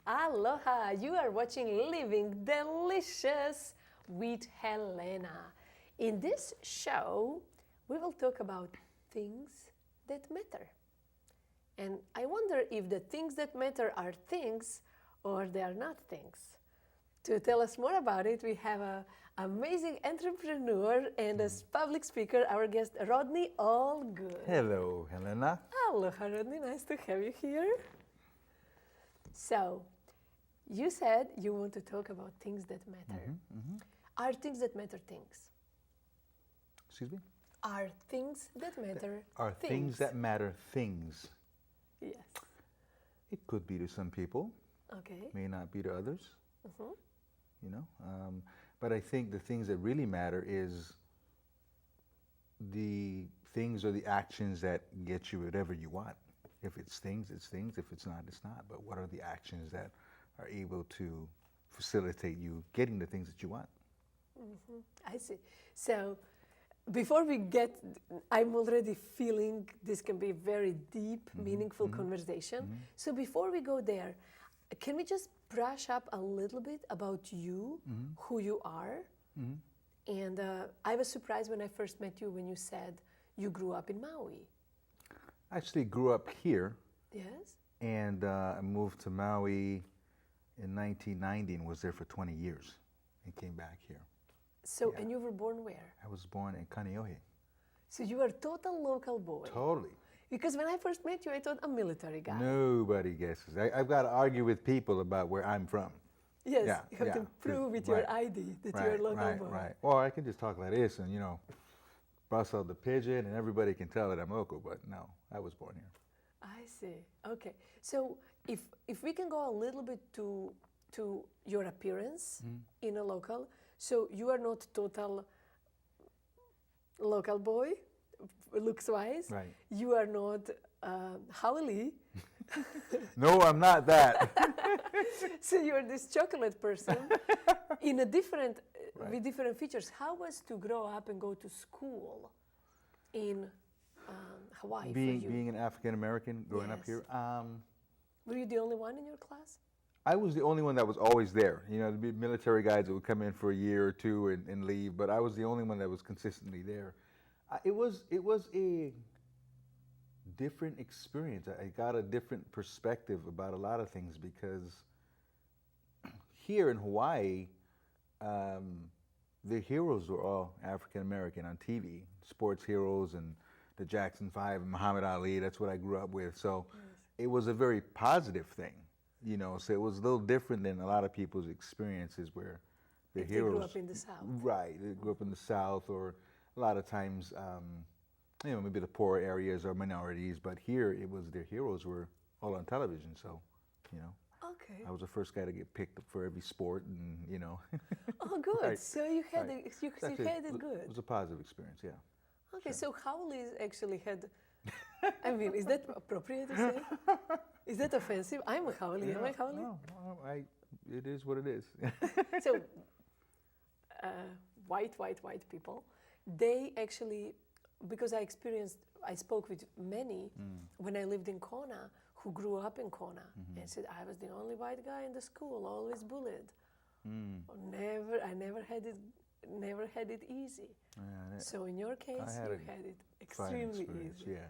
Aloha! You are watching Living Delicious with Helena. In this show, we will talk about things that matter. And I wonder if the things that matter are things or they are not things. To tell us more about it, we have an amazing entrepreneur and a public speaker, our guest Rodney Allgood. Hello, Helena. Aloha, Rodney. Nice to have you here. So, you said you want to talk about things that matter. Are things that matter things? Excuse me? Are things that matter Are things that matter things? Yes. It could be to some people, Okay. may not be to others. You know, but I think the things that really matter is the things or the actions that get you whatever you want. If it's things, it's things. If it's not, it's not. But what are the actions that are able to facilitate you getting the things that you want? I see. So, before we get, I'm already feeling this can be a very deep, meaningful conversation. So, before we go there, can we just brush up a little bit about you, who you are? And I was surprised when I first met you when you said you grew up in Maui. I actually grew up here Yes? and I moved to Maui in 1990 and was there for 20 years and came back here. So, Yeah. and you were born where? I was born in Kaneohe. So you are a total local boy. Totally. Because when I first met you, I thought a military guy. Nobody guesses. I've got to argue with people about where I'm from. Yes, Yeah, you have yeah, to prove with right, your ID that you're a local boy. Right. Or I can just talk like this and, you know, bust out the pigeon and everybody can tell that I'm local, but no, I was born here. I see. Okay. So if we can go a little bit to your appearance in a local, so you are not total local boy, looks wise. Right. You are not Howley. No, I'm not that. So you're this chocolate person in a different Right. with different features. How was to grow up and go to school in Hawaii for you? being an African American growing up Yes. here, Were you the only one in your class? I was the only one that was always there. You know, there'd be military guys that would come in for a year or two and leave, but I was the only one that was consistently there. It was a different experience. I got a different perspective about a lot of things because here in Hawaii, the heroes were all African American on TV, sports heroes and the Jackson Five and Muhammad Ali. That's what I grew up with. So it was a very positive thing, you know. So it was a little different than a lot of people's experiences where the If they heroes grew up in the South. right? They grew up in the South, or a lot of times, you know, maybe the poor areas or minorities. But here, it was their heroes were all on television. So, you know. Okay. I was the first guy to get picked up for every sport, and you know. Oh, good. Right. So you had Right. it, you Actually, had it It good. was a positive experience, yeah. Okay, so Howley actually had. I mean, is that appropriate to say? Is that offensive? I'm a Howley. Am I Howley? No, it is what it is. So, white people, they actually, because I spoke with many when I lived in Kona who grew up in Kona and said I was the only white guy in the school, always bullied. I never had it easy. Yeah, So in your case, had you a had it fine extremely experience, easy. Yeah.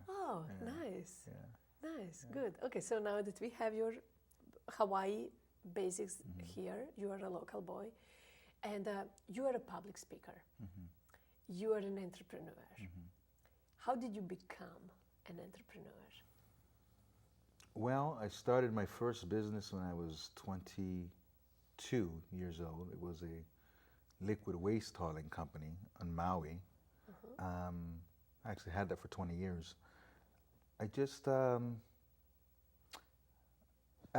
Oh, Yeah. nice. Yeah. Nice, good. Okay, so now that we have your Hawaii basics here, you are a local boy, and you are a public speaker. You are an entrepreneur. How did you become an entrepreneur? Well, I started my first business when I was 22 years old. It was a liquid waste hauling company on Maui. I actually had that for 20 years. I just, at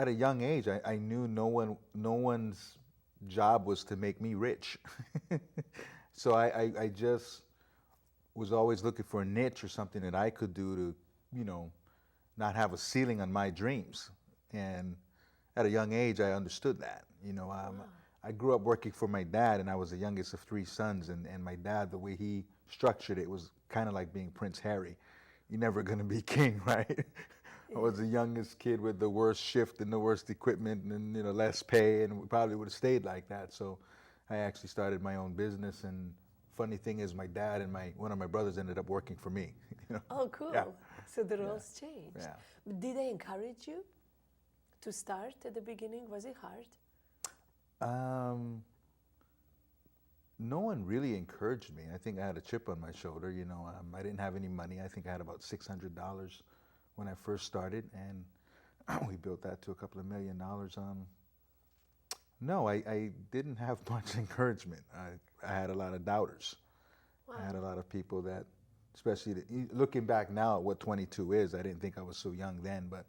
a young age, I knew no one's job was to make me rich. So I just was always looking for a niche or something that I could do to, you know, not have a ceiling on my dreams. And at a young age, I understood that. You know, I grew up working for my dad, and I was the youngest of three sons. And my dad, the way he structured it was kind of like being Prince Harry. You're never going to be king, right? I was the youngest kid with the worst shift and the worst equipment and less pay, and we probably would have stayed like that. So I actually started my own business, and funny thing is my dad and one of my brothers ended up working for me. Oh, cool. Yeah. So the roles changed. Yeah. But did they encourage you to start at the beginning? Was it hard? No one really encouraged me. I think I had a chip on my shoulder. I didn't have any money. I think I had about $600 when I first started, and we built that to a couple of $1 million. No, I didn't have much encouragement. I had a lot of doubters. Wow. I had a lot of people that, especially looking back now at what 22 is, I didn't think I was so young then, but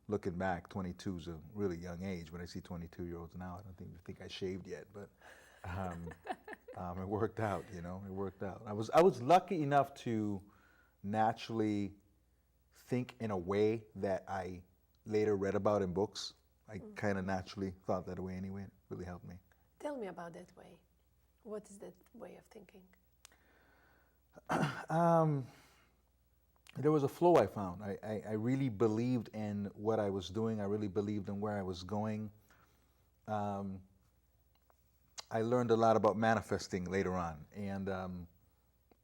looking back, 22 is a really young age. When I see 22-year-olds now, I don't think I shaved yet, but it worked out, It worked out. I was lucky enough to naturally think in a way that I later read about in books. I kind of naturally thought that way anyway. It really helped me. Tell me about that way. What is that way of thinking? There was a flow I found. I really believed in what I was doing. I really believed in where I was going. I learned a lot about manifesting later on, and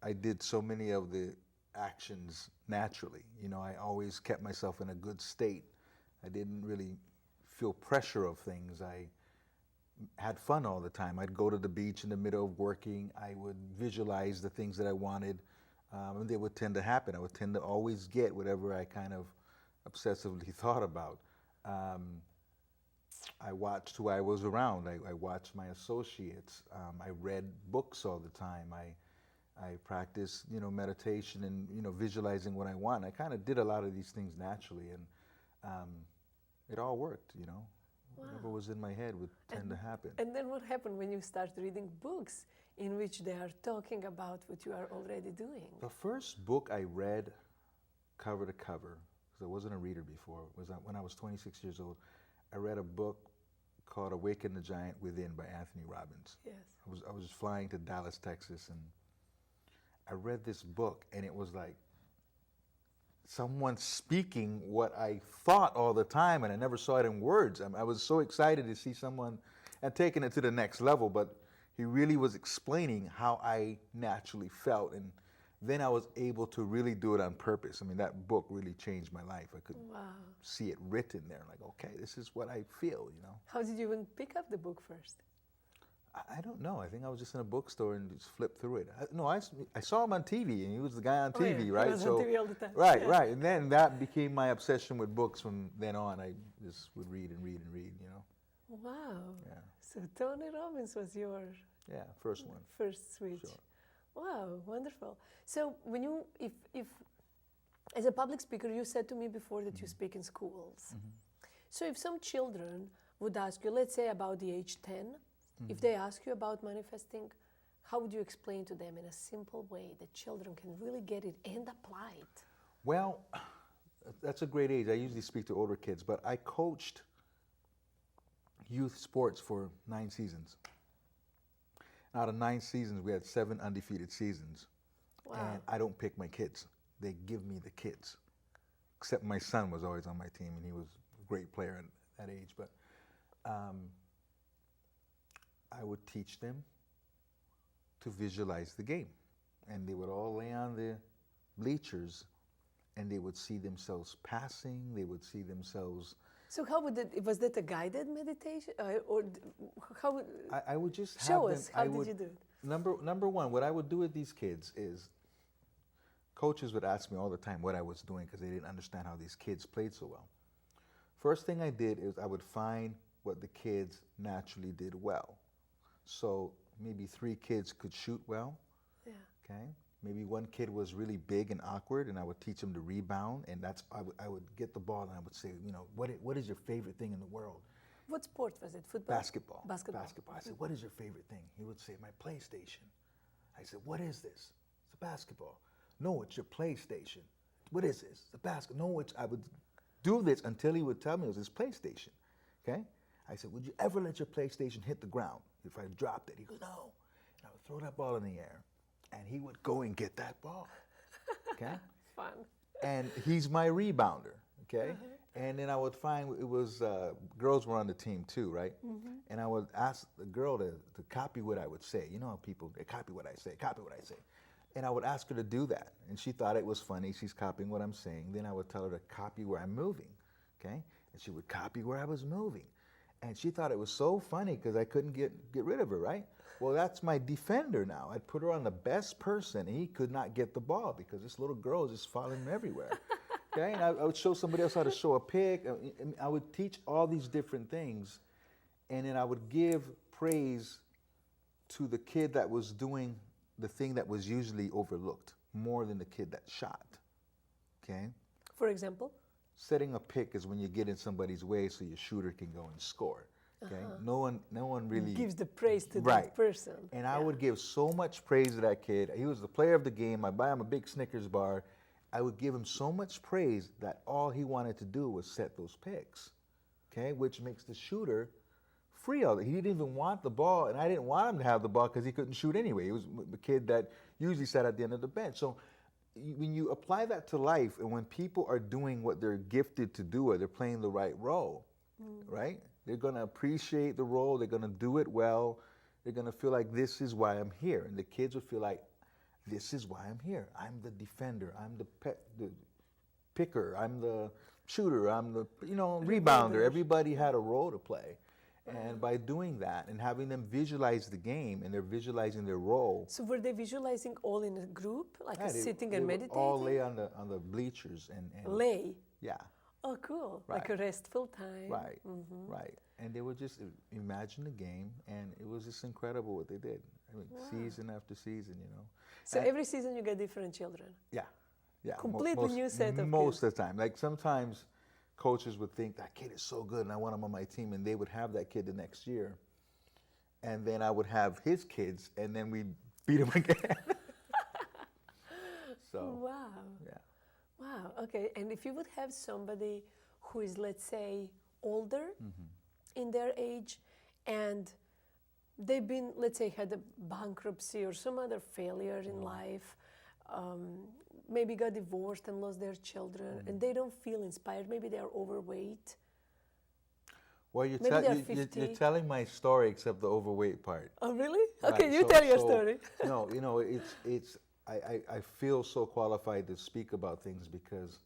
I did so many of the actions naturally. I always kept myself in a good state. I didn't really feel pressure of things. I had fun all the time. I'd go to the beach in the middle of working. I would visualize the things that I wanted, and they would tend to happen. I would tend to always get whatever I kind of obsessively thought about. I watched who I was around. I watched my associates. I read books all the time. I practiced, meditation and, visualizing what I want. I kind of did a lot of these things naturally, and it all worked, Wow. Whatever was in my head would tend to happen. And then what happened when you start reading books in which they are talking about what you are already doing? The first book I read cover to cover, because I wasn't a reader before, was when I was 26 years old. I read a book called Awaken the Giant Within by Anthony Robbins. Yes. I was flying to Dallas, Texas, and I read this book, and it was like someone speaking what I thought all the time, and I never saw it in words. I was so excited to see someone and taking it to the next level, but he really was explaining how I naturally felt, and then I was able to really do it on purpose. I mean, that book really changed my life. I could Wow. see it written there, like, okay, this is what I feel, How did you even pick up the book first? I don't know. I think I was just in a bookstore and just flipped through it. I saw him on TV, and he was the guy on TV, yeah. right? He was on TV all the time. Right, Yeah. right. And then that became my obsession with books from then on. I just would read and read and read, Wow. Yeah. So Tony Robbins was your Yeah, first one. first switch. Sure. Wow, wonderful. So when you, if as a public speaker, you said to me before that you speak in schools. So if some children would ask you, let's say about the age 10, if they ask you about manifesting, how would you explain to them in a simple way that children can really get it and apply it? Well, that's a great age. I usually speak to older kids, but I coached youth sports for 9 seasons. Out of 9 seasons, we had 7 undefeated seasons. Wow. And I don't pick my kids. They give me the kids. Except my son was always on my team, and he was a great player at that age. But I would teach them to visualize the game. And they would all lay on the bleachers, and they would see themselves passing. They would see themselves. So how would it, was that a guided meditation? How would, I would just have show them. us, how did you do it? Number one, what I would do with these kids is, coaches would ask me all the time what I was doing because they didn't understand how these kids played so well. First thing I did is I would find what the kids naturally did well. So maybe 3 kids could shoot well. Yeah. Okay. Maybe 1 kid was really big and awkward, and I would teach him to rebound. And I would get the ball and I would say, what is your favorite thing in the world? What sport was it? Football? Basketball. Basketball. I said, what is your favorite thing? He would say, my PlayStation. I said, what is this? It's a basketball. No, it's your PlayStation. What is this? It's a basketball. No, I would do this until he would tell me it was his PlayStation. Okay? I said, would you ever let your PlayStation hit the ground if I dropped it? He goes, no. And I would throw that ball in the air, and he would go and get that ball. Okay? Fun. And he's my rebounder. okay? And then I would find it was girls were on the team too, right? And I would ask the girl to copy what I would say. You know how people, they copy what I say, copy what I say. And I would ask her to do that. And she thought it was funny. She's copying what I'm saying. Then I would tell her to copy where I'm moving, okay? And she would copy where I was moving. And she thought it was so funny because I couldn't get rid of her, right? Well, that's my defender now. I'd put her on the best person, and he could not get the ball because this little girl is just following him everywhere. Okay? And I would show somebody else how to show a pick. And I would teach all these different things, and then I would give praise to the kid that was doing the thing that was usually overlooked more than the kid that shot. Okay? For example? Setting a pick is when you get in somebody's way so your shooter can go and score. Okay? No one really gives the praise to right. that person. And I would give so much praise to that kid. He was the player of the game. I buy him a big Snickers bar. I would give him so much praise that all he wanted to do was set those picks. Okay? Which makes the shooter free of it. He didn't even want the ball, and I didn't want him to have the ball because he couldn't shoot anyway. He was a kid that usually sat at the end of the bench. So when you apply that to life, and when people are doing what they're gifted to do, or they're playing the right role, right? They're going to appreciate the role. They're going to do it well. They're going to feel like this is why I'm here. And the kids would feel like, this is why I'm here. I'm the defender. I'm the picker. I'm the shooter. I'm the rebounder. Everybody had a role to play. And by doing that and having them visualize the game, and they're visualizing their role. So were they visualizing all in a group, like sitting and they meditating? All lay on the bleachers and lay. Yeah. Oh, cool! Right. Like a restful time. Right. Right. And they would just imagine the game, and it was just incredible what they did. I mean, season after season, So and every season you get different children. Yeah. Yeah. Completely new set of most kids. of the time. Like sometimes coaches would think that kid is so good and I want him on my team, and they would have that kid the next year, and then I would have his kids, and then we'd beat him again. So Wow. yeah. Wow. Okay. And if you would have somebody who is, let's say, older in their age, and they've been, let's say, had a bankruptcy or some other failure in life, maybe got divorced and lost their children, and they don't feel inspired. Maybe they are overweight. Well, Maybe they're 50. you're telling my story except the overweight part. Oh, really? Okay, Right, you so- tell your so, story. No, it's I feel so qualified to speak about things because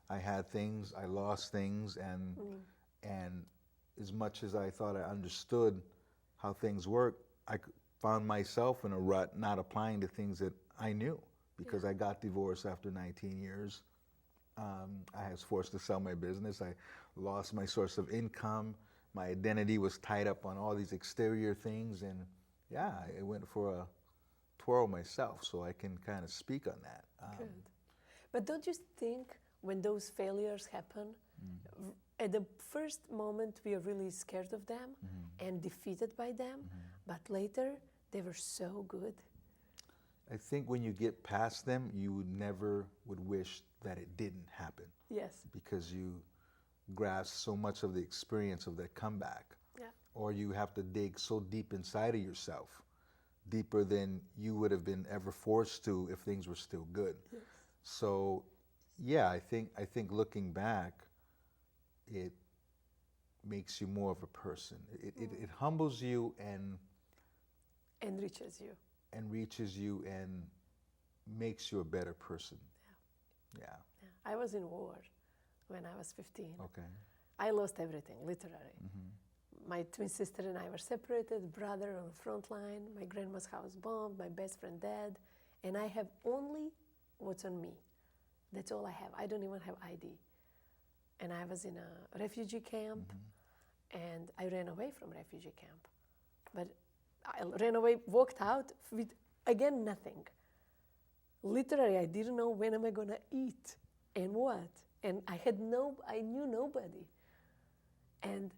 I had things, I lost things, and as much as I thought I understood how things work, I found myself in a rut, not applying the things that I knew because I got divorced after 19 years. I was forced to sell my business. I lost my source of income. My identity was tied up on all these exterior things, and yeah, I went for a twirl myself, so I can kind of speak on that. Good. But don't you think when those failures happen, at the first moment we are really scared of them and defeated by them, but later they were so good? I think when you get past them, you never would wish that it didn't happen Yes. because you grasp so much of the experience of that comeback. Yeah. Or you have to dig so deep inside of yourself, deeper than you would have been ever forced to if things were still good. Yes. So, yeah, I think looking back, it makes you more of a person. It humbles you and Enriches you. reaches you and makes you a better person. Yeah. Yeah. I was in war when I was 15. Okay. I lost everything, literally. My twin sister and I were separated, brother on the front line, my grandma's house bombed, my best friend dead, and I have only what's on me. That's all I have. I don't even have ID. And I was in a refugee camp, and I ran away from refugee camp. But I ran away, walked out with, again, nothing. Literally, I didn't know when am I gonna eat and what. And I knew nobody. And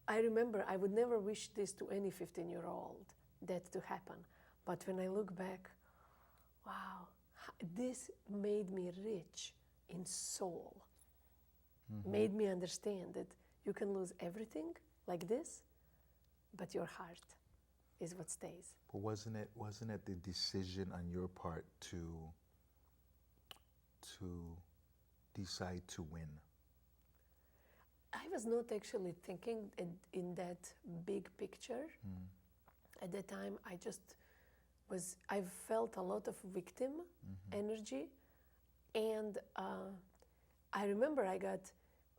I remember I would never wish this to any 15-year-old, that to happen. But when I look back, wow, this made me rich in soul. Made me understand that you can lose everything like this, but your heart is what stays. But wasn't it the decision on your part to decide to win? I was not actually thinking in that big picture. At that time, I felt a lot of victim energy. And I remember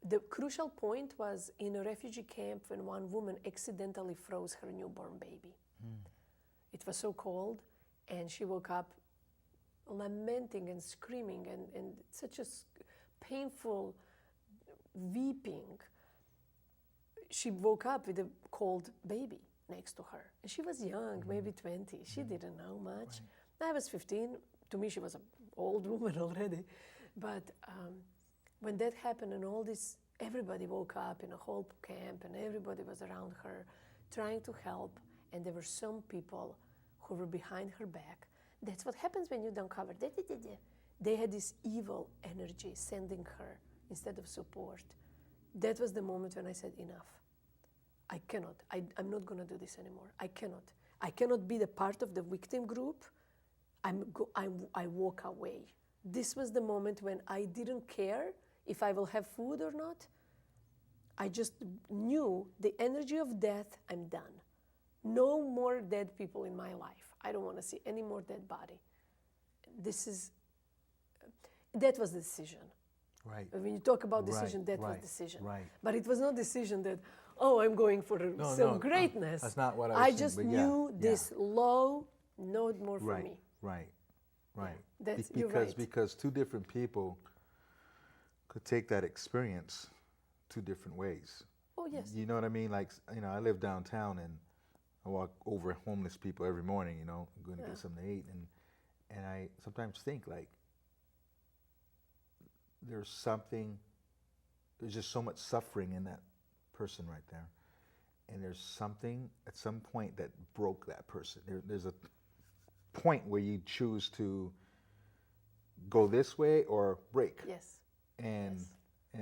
the crucial point was in a refugee camp when one woman accidentally froze her newborn baby. It was so cold, and she woke up lamenting and screaming and such a painful weeping. She woke up with a cold baby next to her. And she was young, maybe 20. She didn't know much. Right. I was 15. To me, she was an old woman already. But when that happened and everybody woke up in a whole camp and everybody was around her trying to help. And there were some people who were behind her back. That's what happens when you don't cover. They had this evil energy sending her instead of support. That was the moment when I said, enough. I cannot. I'm not going to do this anymore. I cannot. I cannot be the part of the victim group. I walk away. This was the moment when I didn't care if I will have food or not. I just knew the energy of death, I'm done. No more dead people in my life. I don't want to see any more dead body. That was the decision. Right. When you talk about decision, that was decision. Right. But it was not decision that, I'm going for some greatness. That's not what I was I saying, just but knew this low, no more for me. Right. Yeah, you're right. Because two different people could take that experience two different ways. Oh, yes. You know what I mean? Like, I live downtown and I walk over homeless people every morning, going to get something to eat. And I sometimes think, like, there's just so much suffering in that person right there. And there's something at some point that broke that person. There's a point where you choose to go this way or break. Yes. And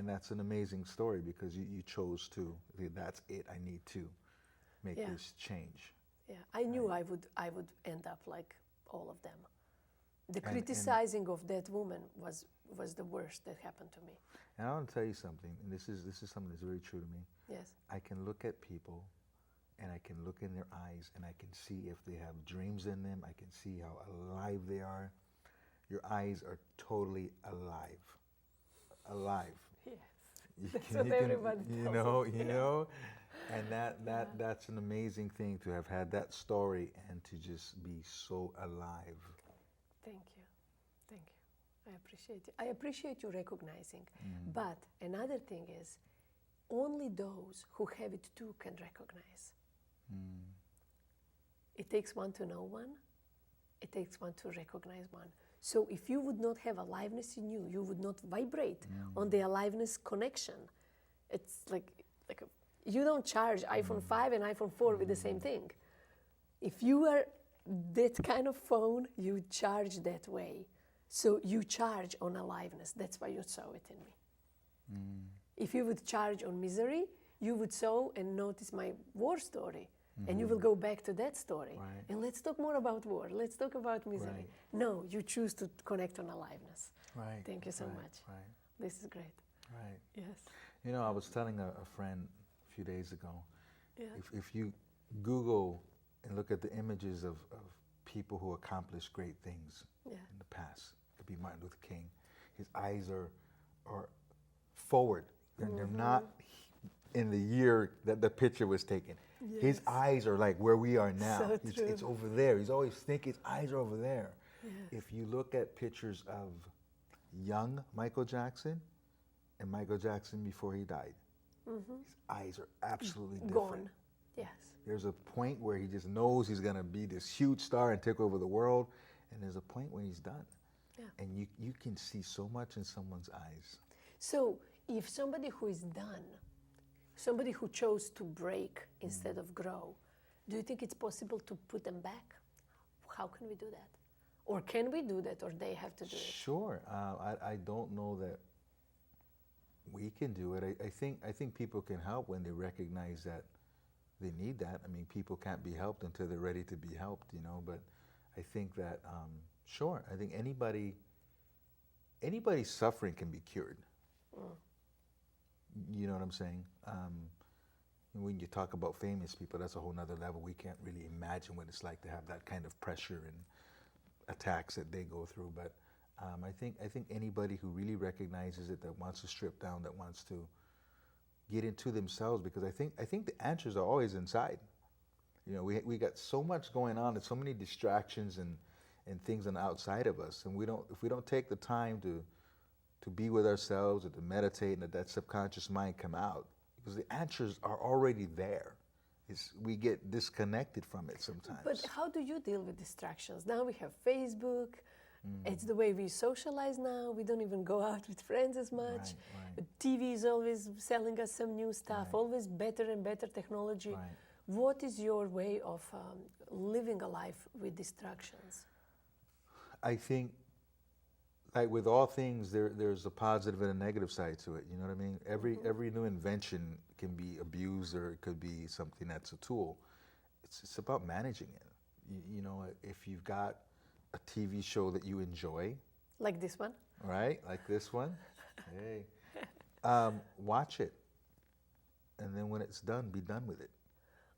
that's an amazing story because you chose to, that's it, I need to make this change. Yeah, I knew I would end up like all of them. The criticizing of that woman was the worst that happened to me. And I want to tell you something, and this is something that's very true to me. Yes. I can look at people, and I can look in their eyes, and I can see if they have dreams in them. I can see how alive they are. Your eyes are totally alive. Alive. Yes. That's what everybody tells me. You know, and that's an amazing thing to have had that story and to just be so alive. Thank you. I appreciate it. I appreciate you recognizing. But another thing is, only those who have it too can recognize. It takes one to know one. It takes one to recognize one. So if you would not have aliveness in you, you would not vibrate on the aliveness connection. It's like you don't charge iPhone 5 and iPhone 4 with the same thing. If you are that kind of phone, you charge that way. So you charge on aliveness. That's why you saw it in me. If you would charge on misery, you would saw and notice my war story. And you will go back to that story. Right. And let's talk more about war. Let's talk about misery. Right. No, you choose to connect on aliveness. Right. Thank you so much. Right. This is great. Right. Yes. I was telling a friend a few days ago, Yeah. if you Google and look at the images of people who accomplished great things in the past, it could be Martin Luther King, his eyes are forward. They're not in the year that the picture was taken. Yes. His eyes are like where we are now. So true. It's over there. He's always thinking his eyes are over there. Yes. If you look at pictures of young Michael Jackson and Michael Jackson before he died, his eyes are absolutely different. Gone. Yes. There's a point where he just knows he's going to be this huge star and take over the world, and there's a point when he's done. Yeah. And you can see so much in someone's eyes. So if somebody who is done, somebody who chose to break instead of grow, do you think it's possible to put them back? How can we do that? Or can we do that, or they have to do it? Sure. I don't know that we can do it. I think people can help when they recognize that they need that. I mean, people can't be helped until they're ready to be helped, but I think that, sure, I think anybody's suffering can be cured. You know what I'm saying? When you talk about famous people, that's a whole nother level. We can't really imagine what it's like to have that kind of pressure and attacks that they go through. But I think anybody who really recognizes it, that wants to strip down, that wants to get into themselves, because I think the answers are always inside. You know, we got so much going on and so many distractions and things on the outside of us, and if we don't take the time to be with ourselves or to meditate and let that subconscious mind come out, because the answers are already there. We get disconnected from it sometimes. But how do you deal with distractions? Now we have Facebook. It's the way we socialize now. We don't even go out with friends as much. Right. TV is always selling us some new stuff, always better and better technology. Right. What is your way of living a life with distractions? I think, like with all things, there's a positive and a negative side to it. You know what I mean? Every new invention can be abused, or it could be something that's a tool. It's about managing it. You know, if you've got a TV show that you enjoy, Like this one? right? Like this one, hey, watch it, and then when it's done, be done with it.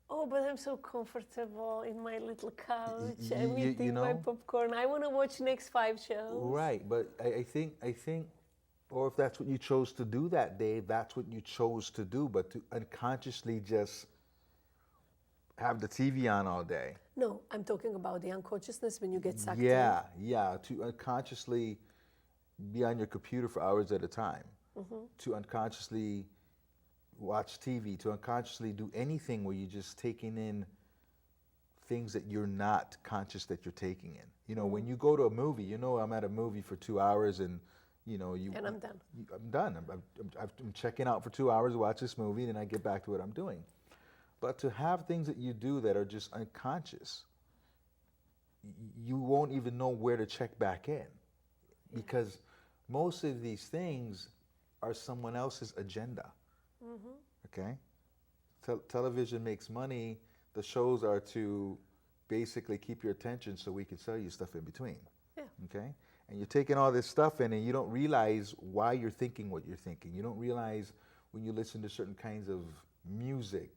Oh, but I'm so comfortable in my little couch. y- I'm you eating my know? popcorn. I want to watch next 5 shows. Right, but I think, or if that's what you chose to do that day, that's what you chose to do. But to unconsciously just have the TV on all day. No, I'm talking about the unconsciousness when you get sucked in. Yeah, to unconsciously be on your computer for hours at a time, to unconsciously watch TV, to unconsciously do anything where you're just taking in things that you're not conscious that you're taking in. You know, when you go to a movie, you know, I'm at a movie for 2 hours, and you know, And I'm done. I'm done. I'm checking out for 2 hours to watch this movie, and then I get back to what I'm doing. But to have things that you do that are just unconscious, you won't even know where to check back in, because most of these things are someone else's agenda. Okay? Television makes money. The shows are to basically keep your attention so we can sell you stuff in between. Yeah. Okay? And you're taking all this stuff in, and you don't realize why you're thinking what you're thinking. You don't realize when you listen to certain kinds of music,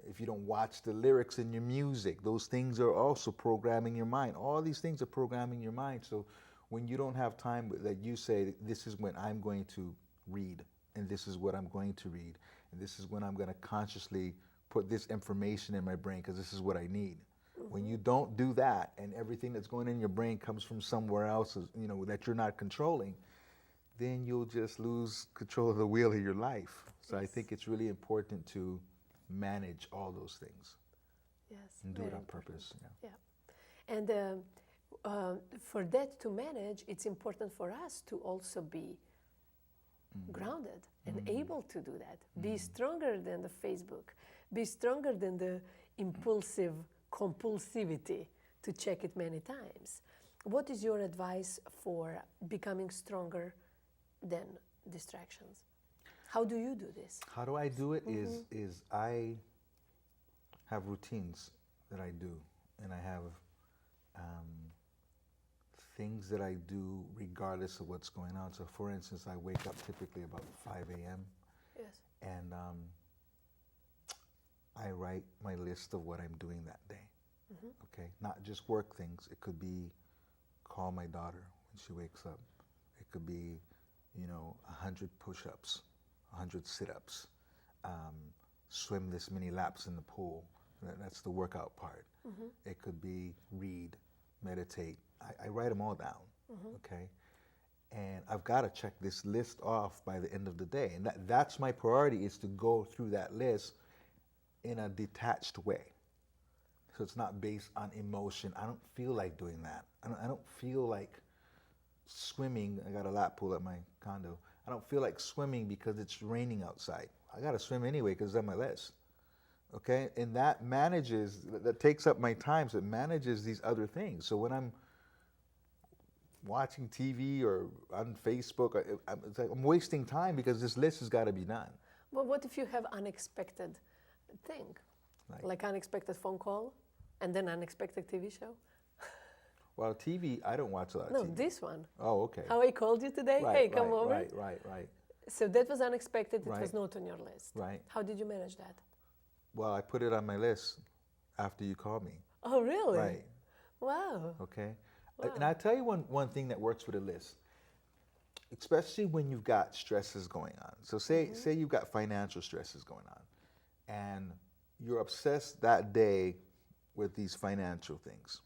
if you don't watch the lyrics in your music, those things are also programming your mind. All these things are programming your mind. So when you don't have time that you say, this is when I'm going to read, and this is what I'm going to read, and this is when I'm going to consciously put this information in my brain because this is what I need. When you don't do that, and everything that's going in your brain comes from somewhere else, you know, that you're not controlling, then you'll just lose control of the wheel of your life. So I think it's really important to manage all those things. Yes. And do it very on important. purpose. Yeah. Yeah. And for that to manage, it's important for us to also be grounded and able to do that. Be stronger than the Facebook. Be stronger than the impulsive compulsivity to check it many times. What is your advice for becoming stronger than distractions? How do you do this? How do I do it? Is I have routines that I do, and I have things that I do regardless of what's going on. So for instance, I wake up typically about 5 a.m. Yes. and I write my list of what I'm doing that day. Okay, not just work things. It could be call my daughter when she wakes up. It could be, 100 push-ups, 100 sit-ups, swim this many laps in the pool. That's the workout part. It could be read, meditate. I write them all down, okay? And I've got to check this list off by the end of the day. And that's my priority, is to go through that list in a detached way. So it's not based on emotion. I don't feel like doing that. I don't feel like swimming. I got a lap pool at my condo. I don't feel like swimming because it's raining outside. I got to swim anyway because it's on my list. Okay? And that takes up my time, so it manages these other things. So when I'm watching TV or on Facebook, it's like I'm wasting time because this list has got to be done. Well, what if you have unexpected thing? Like unexpected phone call and then unexpected TV show? Well, TV, I don't watch a lot of No, TV. this one. Oh, okay. How I called you today? Right, Hey, come right, over. Right. So that was unexpected. It was Right. not on your list. Right. How did you manage that? Well, I put it on my list after you called me. Oh, really? Right. Wow. Okay. Wow. And I'll tell you one thing that works with a list, especially when you've got stresses going on. So say you've got financial stresses going on, and you're obsessed that day with these financial things,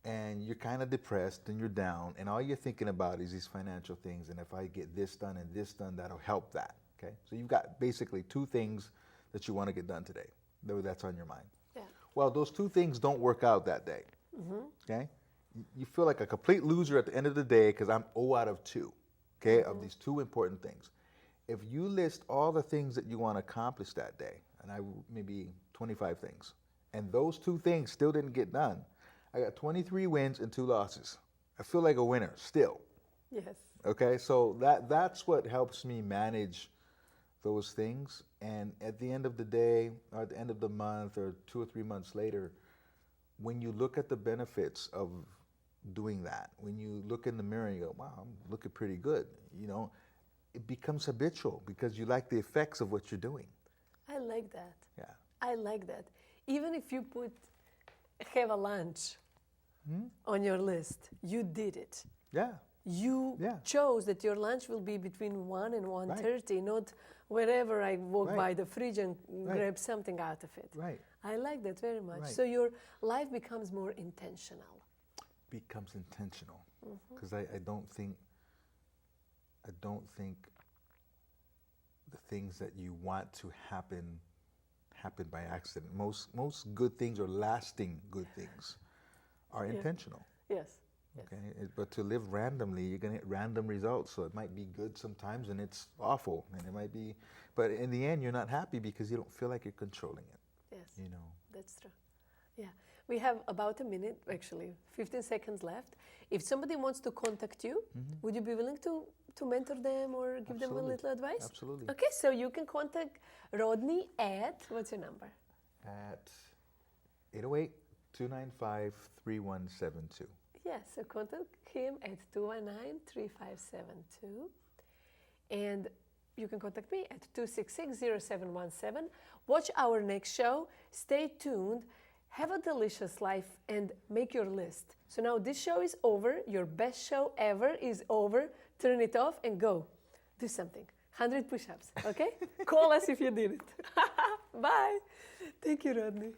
and you're kind of depressed and you're down, and all you're thinking about is these financial things, and if I get this done and this done, that'll help that. Okay. So you've got basically two things that you want to get done today. That's on your mind. Yeah. Well, those two things don't work out that day. Okay? You feel like a complete loser at the end of the day because I'm 0 out of 2, okay, of these two important things. If you list all the things that you want to accomplish that day, and maybe 25 things, and those two things still didn't get done, I got 23 wins and 2 losses. I feel like a winner still. Yes. Okay, so that's what helps me manage those things. And at the end of the day, or at the end of the month, or 2 or 3 months later, when you look at the benefits of doing that, when you look in the mirror and you go, wow, I'm looking pretty good, it becomes habitual because you like the effects of what you're doing. I like that. Yeah. I like that. Even if you have a lunch on your list, you did it. Yeah. You Yeah. chose that your lunch will be between 1 and 1:30, not wherever I walk Right. by the fridge and Right. grab something out of it. Right. I like that very much. Right. So your life becomes more intentional. Becomes intentional because I don't think the things that you want to happen by accident. Most good things or lasting good things are intentional. Yes. Yes. Okay, but to live randomly, you're gonna get random results. So it might be good sometimes, and it's awful, and it might be. But in the end, you're not happy because you don't feel like you're controlling it. Yes. That's true. Yeah. We have about a minute, actually, 15 seconds left. If somebody wants to contact you, would you be willing to mentor them or give them a Absolutely. little advice? Absolutely. Okay, so you can contact Rodney at, what's your number? At 808-295-3172. Yes, so contact him at 219-3572. And you can contact me at 266-0717. Watch our next show. Stay tuned. Have a delicious life and make your list. So now this show is over. Your best show ever is over. Turn it off and go. Do something. 100 push-ups, okay? Call us if you did it. Bye. Thank you, Rodney.